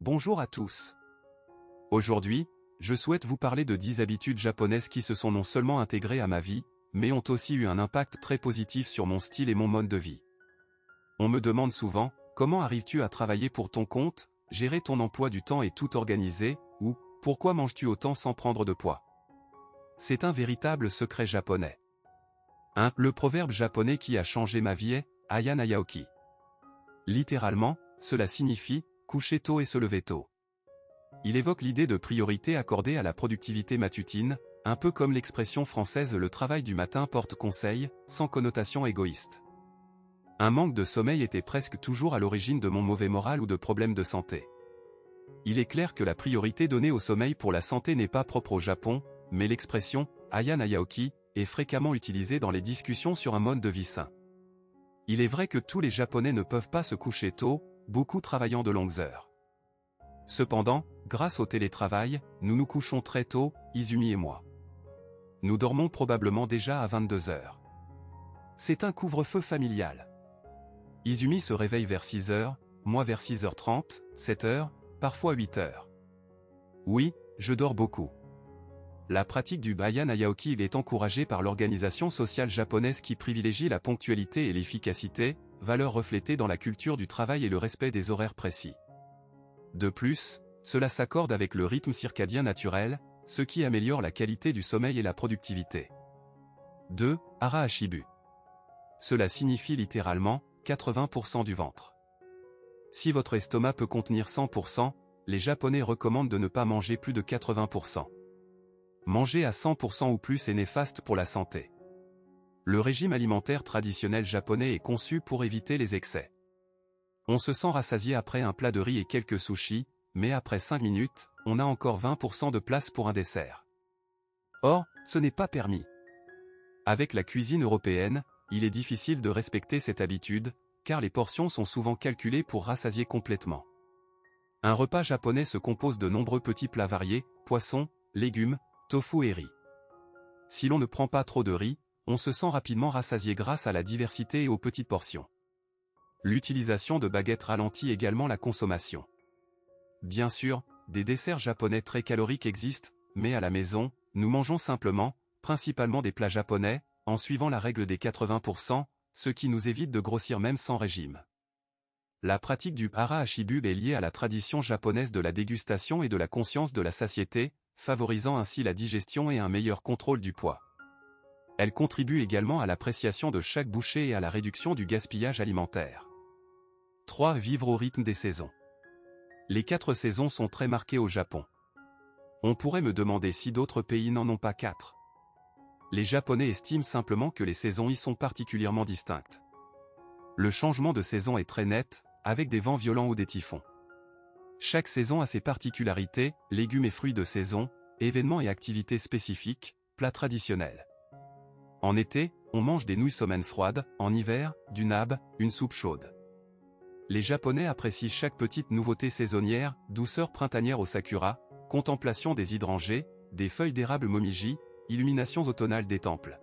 Bonjour à tous. Aujourd'hui, je souhaite vous parler de 10 habitudes japonaises qui se sont non seulement intégrées à ma vie, mais ont aussi eu un impact très positif sur mon style et mon mode de vie. On me demande souvent, comment arrives-tu à travailler pour ton compte, gérer ton emploi du temps et tout organiser, ou, pourquoi manges-tu autant sans prendre de poids? C'est un véritable secret japonais. Le proverbe japonais qui a changé ma vie est « Aya na yaoki ». Littéralement, cela signifie « coucher tôt et se lever tôt ». Il évoque l'idée de priorité accordée à la productivité matutine, un peu comme l'expression française « le travail du matin porte conseil », sans connotation égoïste. Un manque de sommeil était presque toujours à l'origine de mon mauvais moral ou de problèmes de santé. Il est clair que la priorité donnée au sommeil pour la santé n'est pas propre au Japon, mais l'expression « Aya na yaoki » est fréquemment utilisée dans les discussions sur un mode de vie sain. Il est vrai que tous les Japonais ne peuvent pas se coucher tôt, beaucoup travaillant de longues heures. Cependant, grâce au télétravail, nous nous couchons très tôt, Izumi et moi. Nous dormons probablement déjà à 22 heures. C'est un couvre-feu familial. Izumi se réveille vers 6 heures, moi vers 6h30, 7 heures, parfois 8 heures. Oui, je dors beaucoup. La pratique du Aya na yaoki est encouragée par l'organisation sociale japonaise qui privilégie la ponctualité et l'efficacité, valeurs reflétées dans la culture du travail et le respect des horaires précis. De plus, cela s'accorde avec le rythme circadien naturel, ce qui améliore la qualité du sommeil et la productivité. 2. Hara Hashibu. Cela signifie littéralement 80% du ventre. Si votre estomac peut contenir 100%, les Japonais recommandent de ne pas manger plus de 80%. Manger à 100% ou plus est néfaste pour la santé. Le régime alimentaire traditionnel japonais est conçu pour éviter les excès. On se sent rassasié après un plat de riz et quelques sushis, mais après 5 minutes, on a encore 20% de place pour un dessert. Or, ce n'est pas permis. Avec la cuisine européenne, il est difficile de respecter cette habitude, car les portions sont souvent calculées pour rassasier complètement. Un repas japonais se compose de nombreux petits plats variés, poissons, légumes, tofu et riz. Si l'on ne prend pas trop de riz, on se sent rapidement rassasié grâce à la diversité et aux petites portions. L'utilisation de baguettes ralentit également la consommation. Bien sûr, des desserts japonais très caloriques existent, mais à la maison, nous mangeons simplement, principalement des plats japonais, en suivant la règle des 80%, ce qui nous évite de grossir même sans régime. La pratique du hara hashibu est liée à la tradition japonaise de la dégustation et de la conscience de la satiété, favorisant ainsi la digestion et un meilleur contrôle du poids. Elle contribue également à l'appréciation de chaque bouchée et à la réduction du gaspillage alimentaire. 3. Vivre au rythme des saisons. Les 4 saisons sont très marquées au Japon. On pourrait me demander si d'autres pays n'en ont pas 4. Les Japonais estiment simplement que les saisons y sont particulièrement distinctes. Le changement de saison est très net, avec des vents violents ou des typhons. Chaque saison a ses particularités, légumes et fruits de saison, événements et activités spécifiques, plats traditionnels. En été, on mange des nouilles somen froides, en hiver, du nabe, une soupe chaude. Les Japonais apprécient chaque petite nouveauté saisonnière, douceur printanière au sakura, contemplation des hydrangées, des feuilles d'érable momiji, illuminations automnales des temples.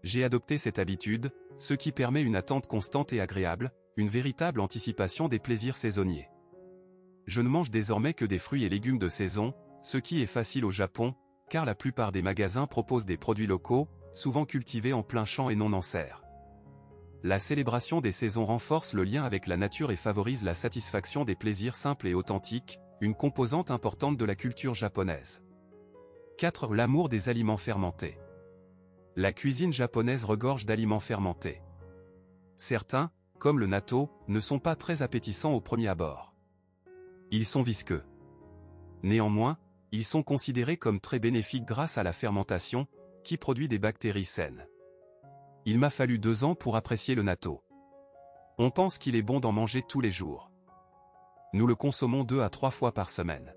J'ai adopté cette habitude, ce qui permet une attente constante et agréable, une véritable anticipation des plaisirs saisonniers. Je ne mange désormais que des fruits et légumes de saison, ce qui est facile au Japon, car la plupart des magasins proposent des produits locaux, souvent cultivés en plein champ et non en serre. La célébration des saisons renforce le lien avec la nature et favorise la satisfaction des plaisirs simples et authentiques, une composante importante de la culture japonaise. 4. L'amour des aliments fermentés. La cuisine japonaise regorge d'aliments fermentés. Certains, comme le natto, ne sont pas très appétissants au premier abord. Ils sont visqueux. Néanmoins, ils sont considérés comme très bénéfiques grâce à la fermentation, qui produit des bactéries saines. Il m'a fallu 2 ans pour apprécier le natto. On pense qu'il est bon d'en manger tous les jours. Nous le consommons 2 à 3 fois par semaine.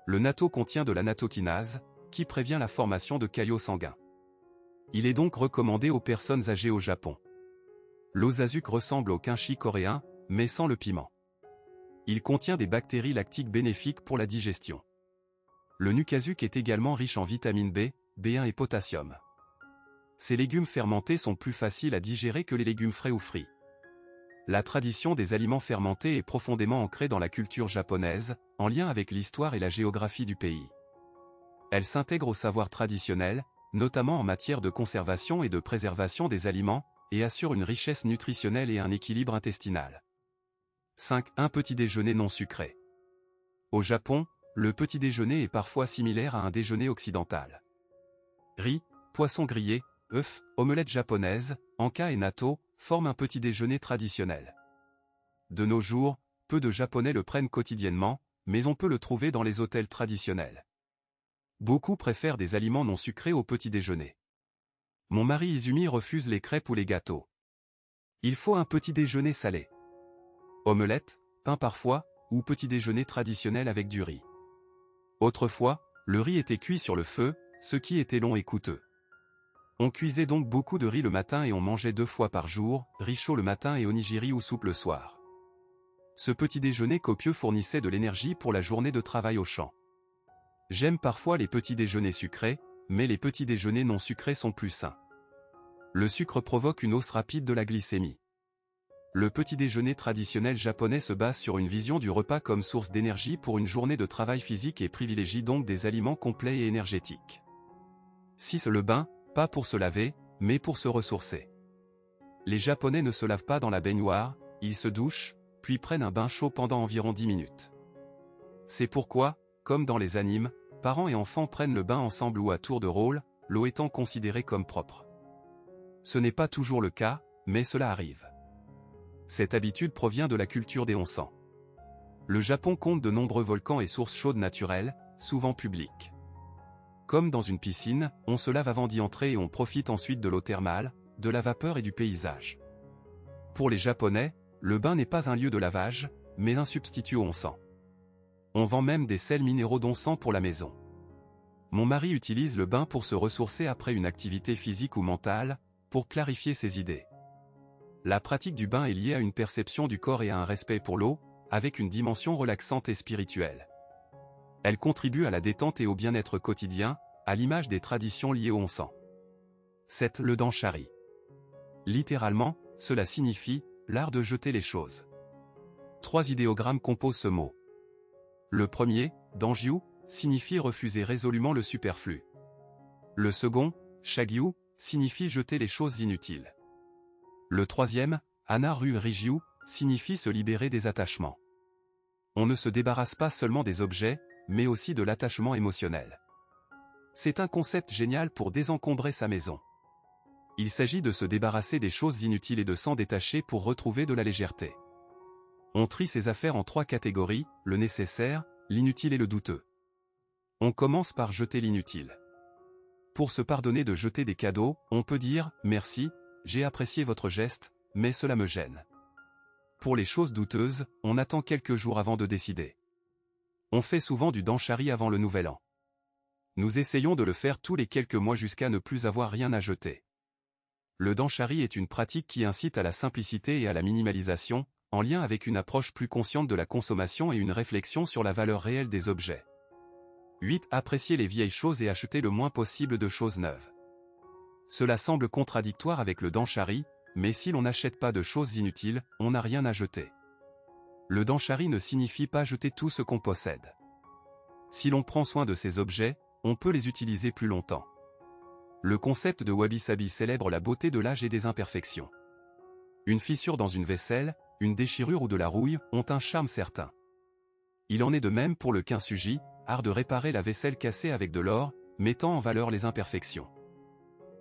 Le natto contient de la nattokinase, qui prévient la formation de caillots sanguins. Il est donc recommandé aux personnes âgées au Japon. L'osazuke ressemble au kimchi coréen, mais sans le piment. Il contient des bactéries lactiques bénéfiques pour la digestion. Le nukazuke est également riche en vitamine B, B1 et potassium. Ces légumes fermentés sont plus faciles à digérer que les légumes frais ou frits. La tradition des aliments fermentés est profondément ancrée dans la culture japonaise, en lien avec l'histoire et la géographie du pays. Elle s'intègre au savoir traditionnel, notamment en matière de conservation et de préservation des aliments, et assure une richesse nutritionnelle et un équilibre intestinal. 5. Un petit déjeuner non sucré. Au Japon, le petit déjeuner est parfois similaire à un déjeuner occidental. Riz, poisson grillé, œufs, omelette japonaise, anka et natto forment un petit déjeuner traditionnel. De nos jours, peu de Japonais le prennent quotidiennement, mais on peut le trouver dans les hôtels traditionnels. Beaucoup préfèrent des aliments non sucrés au petit déjeuner. Mon mari Izumi refuse les crêpes ou les gâteaux. Il faut un petit déjeuner salé. Omelette, pain parfois, ou petit déjeuner traditionnel avec du riz. Autrefois, le riz était cuit sur le feu, ce qui était long et coûteux. On cuisait donc beaucoup de riz le matin et on mangeait 2 fois par jour, riz chaud le matin et onigiri ou soupe le soir. Ce petit déjeuner copieux fournissait de l'énergie pour la journée de travail au champ. J'aime parfois les petits déjeuners sucrés, mais les petits déjeuners non sucrés sont plus sains. Le sucre provoque une hausse rapide de la glycémie. Le petit déjeuner traditionnel japonais se base sur une vision du repas comme source d'énergie pour une journée de travail physique et privilégie donc des aliments complets et énergétiques. 6. Le bain, pas pour se laver, mais pour se ressourcer. Les Japonais ne se lavent pas dans la baignoire, ils se douchent, puis prennent un bain chaud pendant environ 10 minutes. C'est pourquoi, comme dans les animes, parents et enfants prennent le bain ensemble ou à tour de rôle, l'eau étant considérée comme propre. Ce n'est pas toujours le cas, mais cela arrive. Cette habitude provient de la culture des onsens. Le Japon compte de nombreux volcans et sources chaudes naturelles, souvent publiques. Comme dans une piscine, on se lave avant d'y entrer et on profite ensuite de l'eau thermale, de la vapeur et du paysage. Pour les Japonais, le bain n'est pas un lieu de lavage, mais un substitut au onsen. On vend même des sels minéraux d'onsen pour la maison. Mon mari utilise le bain pour se ressourcer après une activité physique ou mentale, pour clarifier ses idées. La pratique du bain est liée à une perception du corps et à un respect pour l'eau, avec une dimension relaxante et spirituelle. Elle contribue à la détente et au bien-être quotidien, à l'image des traditions liées au onsen. 7. Le danshari. Littéralement, cela signifie « l'art de jeter les choses ». 3 idéogrammes composent ce mot. Le premier, danjiu, signifie refuser résolument le superflu. Le second, shagyu, signifie jeter les choses inutiles. Le troisième, anaru rijiu, signifie se libérer des attachements. On ne se débarrasse pas seulement des objets, mais aussi de l'attachement émotionnel. C'est un concept génial pour désencombrer sa maison. Il s'agit de se débarrasser des choses inutiles et de s'en détacher pour retrouver de la légèreté. On trie ses affaires en 3 catégories, le nécessaire, l'inutile et le douteux. On commence par jeter l'inutile. Pour se pardonner de jeter des cadeaux, on peut dire « Merci, j'ai apprécié votre geste, mais cela me gêne ». Pour les choses douteuses, on attend quelques jours avant de décider. On fait souvent du danshari avant le nouvel an. Nous essayons de le faire tous les quelques mois jusqu'à ne plus avoir rien à jeter. Le danshari est une pratique qui incite à la simplicité et à la minimalisation, en lien avec une approche plus consciente de la consommation et une réflexion sur la valeur réelle des objets. 8. Apprécier les vieilles choses et acheter le moins possible de choses neuves. Cela semble contradictoire avec le danshari, mais si l'on n'achète pas de choses inutiles, on n'a rien à jeter. Le danshari ne signifie pas jeter tout ce qu'on possède. Si l'on prend soin de ces objets, on peut les utiliser plus longtemps. Le concept de wabi-sabi célèbre la beauté de l'âge et des imperfections. Une fissure dans une vaisselle, une déchirure ou de la rouille ont un charme certain. Il en est de même pour le kintsugi, art de réparer la vaisselle cassée avec de l'or, mettant en valeur les imperfections.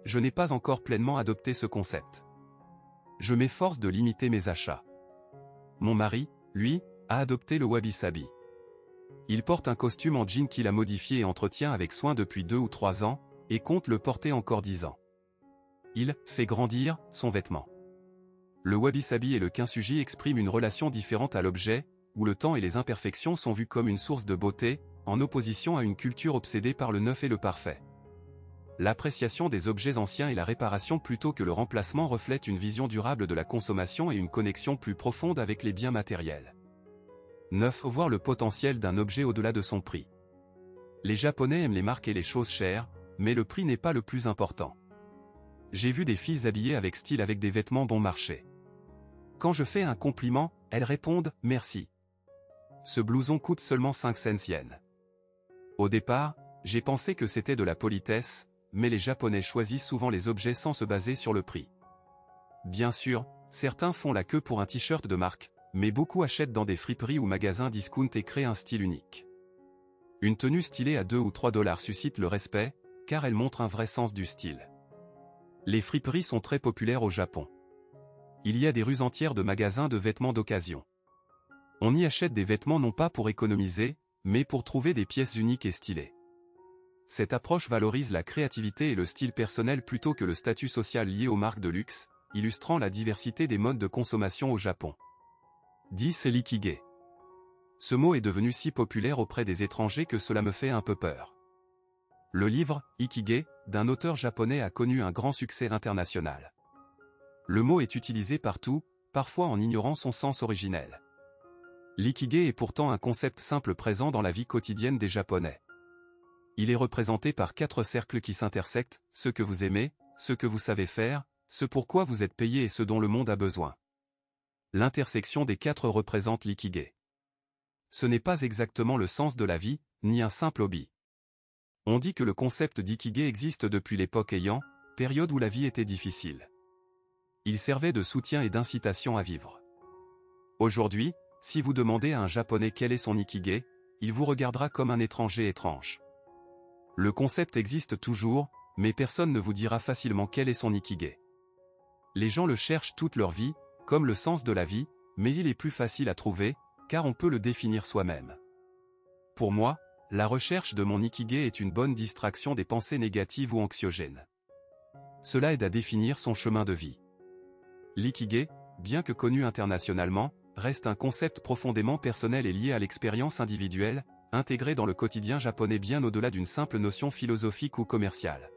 Je n'ai pas encore pleinement adopté ce concept. Je m'efforce de limiter mes achats. Mon mari, lui, a adopté le wabi-sabi. Il porte un costume en jean qu'il a modifié et entretient avec soin depuis 2 ou 3 ans, et compte le porter encore 10 ans. Il fait grandir son vêtement. Le wabi-sabi et le kintsugi expriment une relation différente à l'objet, où le temps et les imperfections sont vus comme une source de beauté, en opposition à une culture obsédée par le neuf et le parfait. L'appréciation des objets anciens et la réparation plutôt que le remplacement reflètent une vision durable de la consommation et une connexion plus profonde avec les biens matériels. 9. Voir le potentiel d'un objet au-delà de son prix. Les Japonais aiment les marques et les choses chères, mais le prix n'est pas le plus important. J'ai vu des filles habillées avec style avec des vêtements bon marché. Quand je fais un compliment, elles répondent « merci ». Ce blouson coûte seulement 5 cents yens. Au départ, j'ai pensé que c'était de la politesse, mais les Japonais choisissent souvent les objets sans se baser sur le prix. Bien sûr, certains font la queue pour un t-shirt de marque, mais beaucoup achètent dans des friperies ou magasins discount et créent un style unique. Une tenue stylée à 2 ou 3 $ suscite le respect, car elle montre un vrai sens du style. Les friperies sont très populaires au Japon. Il y a des rues entières de magasins de vêtements d'occasion. On y achète des vêtements non pas pour économiser, mais pour trouver des pièces uniques et stylées. Cette approche valorise la créativité et le style personnel plutôt que le statut social lié aux marques de luxe, illustrant la diversité des modes de consommation au Japon. 10. L'ikigai. Ce mot est devenu si populaire auprès des étrangers que cela me fait un peu peur. Le livre « Ikigai » d'un auteur japonais a connu un grand succès international. Le mot est utilisé partout, parfois en ignorant son sens originel. L'ikigai est pourtant un concept simple présent dans la vie quotidienne des Japonais. Il est représenté par 4 cercles qui s'intersectent, ce que vous aimez, ce que vous savez faire, ce pourquoi vous êtes payé et ce dont le monde a besoin. L'intersection des 4 représente l'ikigai. Ce n'est pas exactement le sens de la vie, ni un simple hobby. On dit que le concept d'ikigai existe depuis l'époque Heian, période où la vie était difficile. Il servait de soutien et d'incitation à vivre. Aujourd'hui, si vous demandez à un Japonais quel est son ikigai, il vous regardera comme un étranger étrange. Le concept existe toujours, mais personne ne vous dira facilement quel est son ikigai. Les gens le cherchent toute leur vie, comme le sens de la vie, mais il est plus facile à trouver, car on peut le définir soi-même. Pour moi, la recherche de mon ikigai est une bonne distraction des pensées négatives ou anxiogènes. Cela aide à définir son chemin de vie. L'ikigai, bien que connu internationalement, reste un concept profondément personnel et lié à l'expérience individuelle, intégré dans le quotidien japonais bien au-delà d'une simple notion philosophique ou commerciale.